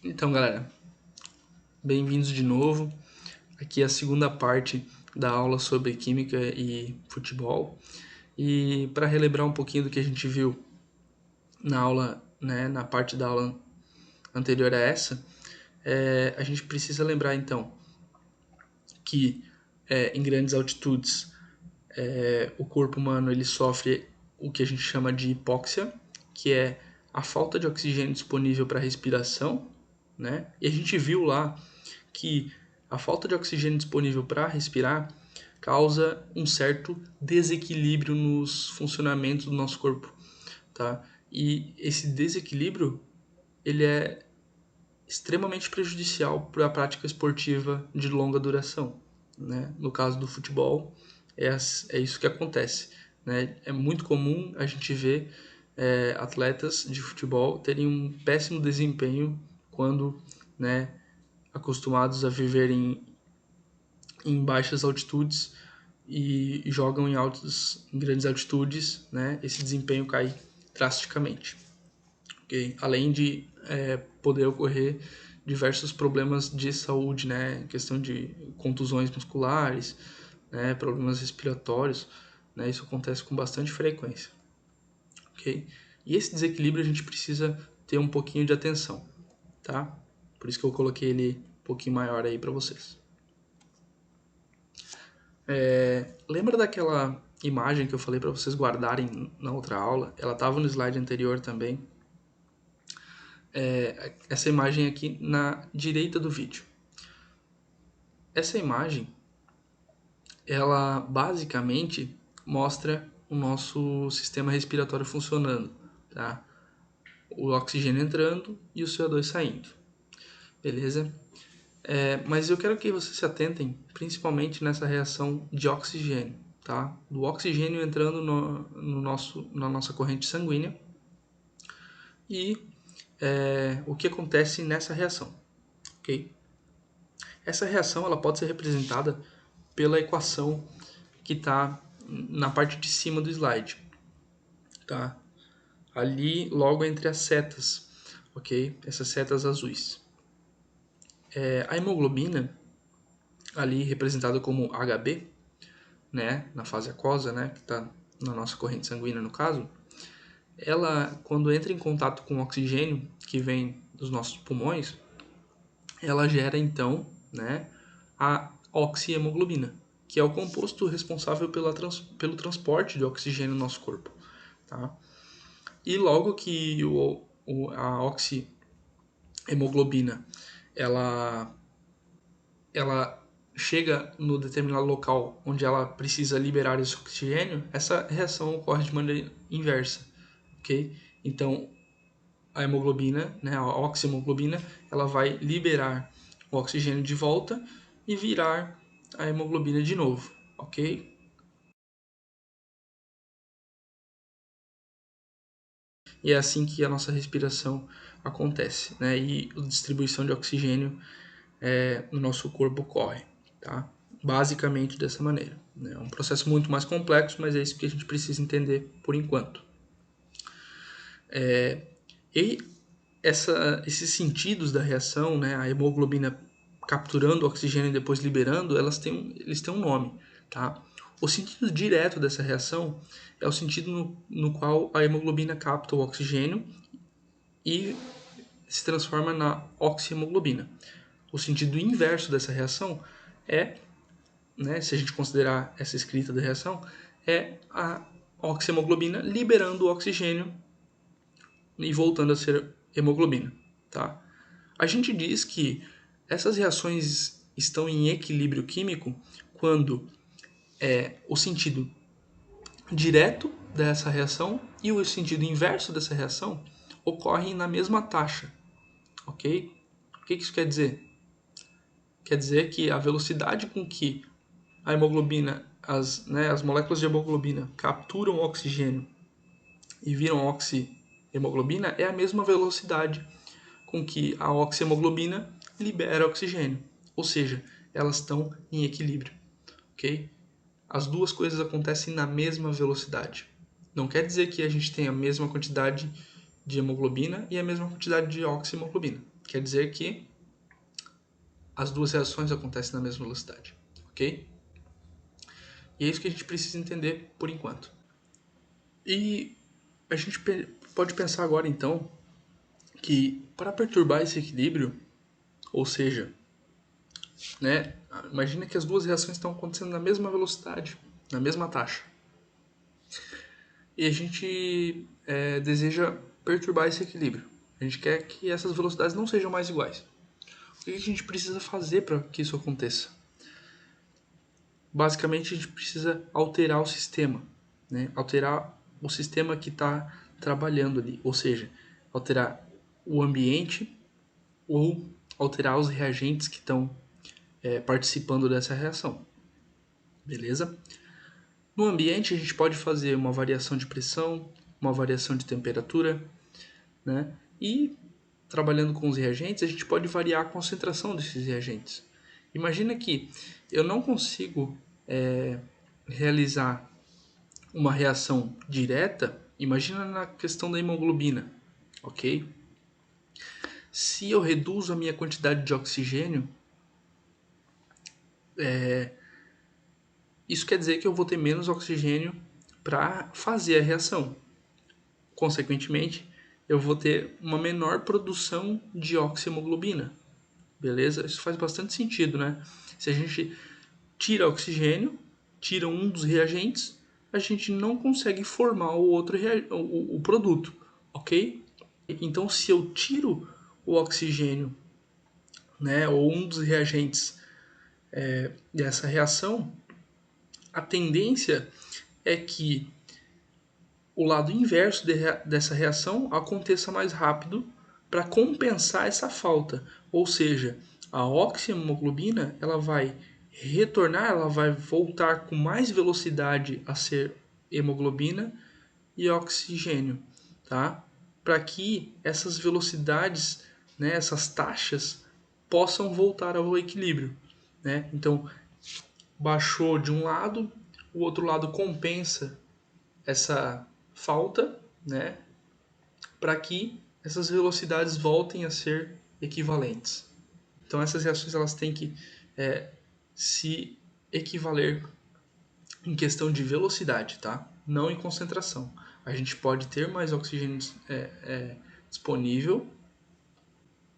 Então, galera, bem-vindos de novo. Aqui é a segunda parte da aula sobre química e futebol. E para relembrar um pouquinho do que a gente viu na aula, né, na parte da aula anterior a essa, a gente precisa lembrar então que em grandes altitudes o corpo humano ele sofre o que a gente chama de hipóxia, que é a falta de oxigênio disponível para respiração, né? E a gente viu lá que a falta de oxigênio disponível para respirar causa um certo desequilíbrio nos funcionamentos do nosso corpo, tá? E esse desequilíbrio ele é extremamente prejudicial para a prática esportiva de longa duração, né? No caso do futebol, é isso que acontece, né? É muito comum a gente ver atletas de futebol terem um péssimo desempenho quando, né, acostumados a viver em baixas altitudes e jogam em grandes altitudes, né? Esse desempenho cai drasticamente. Okay? Além de poder ocorrer diversos problemas de saúde, né? Questão de contusões musculares, né? Problemas respiratórios, né? Isso acontece com bastante frequência. Okay? E esse desequilíbrio a gente precisa ter um pouquinho de atenção, tá? Por isso que eu coloquei ele um pouquinho maior aí para vocês. Lembra daquela imagem que eu falei para vocês guardarem na outra aula? Ela estava no slide anterior também. Essa imagem aqui na direita do vídeo. Essa imagem, ela basicamente mostra o nosso sistema respiratório funcionando, tá? O oxigênio entrando e o CO2 saindo, beleza? Mas eu quero que vocês se atentem principalmente nessa reação de oxigênio, tá? Do oxigênio entrando na nossa corrente sanguínea e o que acontece nessa reação, ok? Essa reação ela pode ser representada pela equação que está na parte de cima do slide, tá? Ali logo entre as setas, ok? Essas setas azuis. A hemoglobina, ali representada como Hb, né, na fase aquosa, né, que está na nossa corrente sanguínea no caso, ela, quando entra em contato com o oxigênio que vem dos nossos pulmões, ela gera então, né, a oxihemoglobina, que é o composto responsável pelo transporte de oxigênio no nosso corpo, tá? E logo que a oxihemoglobina ela chega no determinado local onde ela precisa liberar esse oxigênio, essa reação ocorre de maneira inversa, ok? Então, a hemoglobina, né, a oxihemoglobina, ela vai liberar o oxigênio de volta e virar a hemoglobina de novo, ok? E é assim que a nossa respiração acontece, né? E a distribuição de oxigênio no nosso corpo ocorre, tá? Basicamente dessa maneira. É um processo muito mais complexo, mas é isso que a gente precisa entender por enquanto. E esses sentidos da reação, né, a hemoglobina capturando o oxigênio e depois liberando, eles têm um nome, tá? O sentido direto dessa reação é o sentido no qual a hemoglobina capta o oxigênio e se transforma na oxihemoglobina. O sentido inverso dessa reação é, né, se a gente considerar essa escrita da reação, é a oxihemoglobina liberando o oxigênio e voltando a ser hemoglobina, tá? A gente diz que essas reações estão em equilíbrio químico quando o sentido direto dessa reação e o sentido inverso dessa reação ocorrem na mesma taxa, ok? O que isso quer dizer? Quer dizer que a velocidade com que a hemoglobina, as moléculas de hemoglobina capturam o oxigênio e viram oxihemoglobina é a mesma velocidade com que a oxihemoglobina libera oxigênio. Ou seja, elas estão em equilíbrio, ok? As duas coisas acontecem na mesma velocidade. Não quer dizer que a gente tem a mesma quantidade de hemoglobina e a mesma quantidade de oxihemoglobina. Quer dizer que as duas reações acontecem na mesma velocidade, ok? E é isso que a gente precisa entender por enquanto. E a gente pode pensar agora então que para perturbar esse equilíbrio, ou seja, né, imagina que as duas reações estão acontecendo na mesma velocidade, na mesma taxa. E a gente deseja perturbar esse equilíbrio. A gente quer que essas velocidades não sejam mais iguais. O que a gente precisa fazer para que isso aconteça? Basicamente, a gente precisa alterar o sistema, né? Alterar o sistema que está trabalhando ali, ou seja, alterar o ambiente ou alterar os reagentes que estão participando dessa reação, beleza? No ambiente, a gente pode fazer uma variação de pressão, uma variação de temperatura, né? E trabalhando com os reagentes, a gente pode variar a concentração desses reagentes. Imagina que eu não consigo realizar uma reação direta, imagina na questão da hemoglobina, ok? Se eu reduzo a minha quantidade de oxigênio, isso quer dizer que eu vou ter menos oxigênio para fazer a reação. Consequentemente, eu vou ter uma menor produção de oxihemoglobina. Beleza? Isso faz bastante sentido, né? Se a gente tira oxigênio, tira um dos reagentes, a gente não consegue formar o outro o produto, ok? Então, se eu tiro o oxigênio, né, ou um dos reagentes dessa reação, a tendência é que o lado inverso dessa reação aconteça mais rápido para compensar essa falta. Ou seja, a oxihemoglobina ela vai retornar, ela vai voltar com mais velocidade a ser hemoglobina e oxigênio, tá? Para que essas velocidades, né, essas taxas possam voltar ao equilíbrio, né? Então, baixou de um lado, o outro lado compensa essa falta, né, para que essas velocidades voltem a ser equivalentes. Então essas reações elas têm que se equivaler em questão de velocidade, tá? Não em concentração. A gente pode ter mais oxigênio disponível,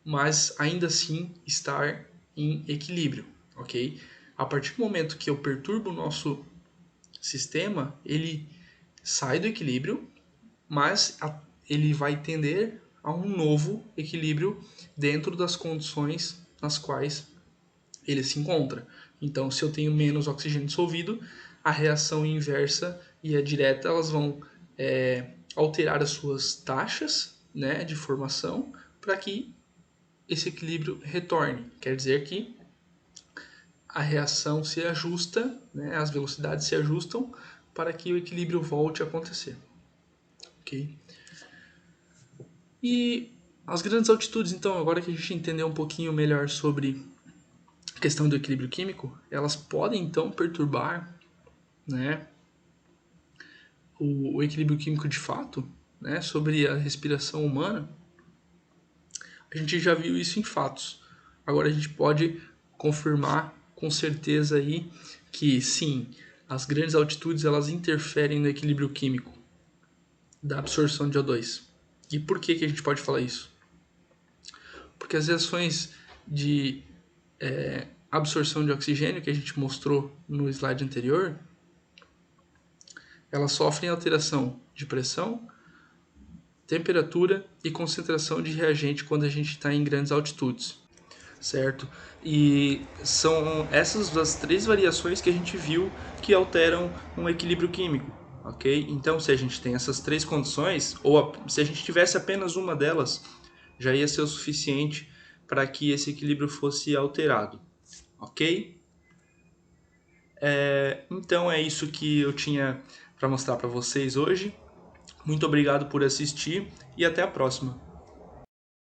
mas ainda assim estar em equilíbrio, ok? A partir do momento que eu perturbo o nosso sistema, ele sai do equilíbrio, mas ele vai tender a um novo equilíbrio dentro das condições nas quais ele se encontra. Então, se eu tenho menos oxigênio dissolvido, a reação inversa e a direta elas vão alterar as suas taxas, né, de formação para que esse equilíbrio retorne. Quer dizer que a reação se ajusta, né, as velocidades se ajustam para que o equilíbrio volte a acontecer. Ok? E as grandes altitudes, então, agora que a gente entendeu um pouquinho melhor sobre a questão do equilíbrio químico, elas podem então perturbar, né, o equilíbrio químico de fato, né, sobre a respiração humana. A gente já viu isso em fatos. Agora a gente pode confirmar com certeza aí que sim, as grandes altitudes elas interferem no equilíbrio químico da absorção de O2. E por que a gente pode falar isso? Porque as reações de absorção de oxigênio que a gente mostrou no slide anterior, elas sofrem alteração de pressão, temperatura e concentração de reagente quando a gente está em grandes altitudes, certo? E são essas as três variações que a gente viu que alteram um equilíbrio químico, ok? Então, se a gente tem essas três condições, ou se a gente tivesse apenas uma delas, já ia ser o suficiente para que esse equilíbrio fosse alterado, ok? Então é isso que eu tinha para mostrar para vocês hoje. Muito obrigado por assistir e até a próxima.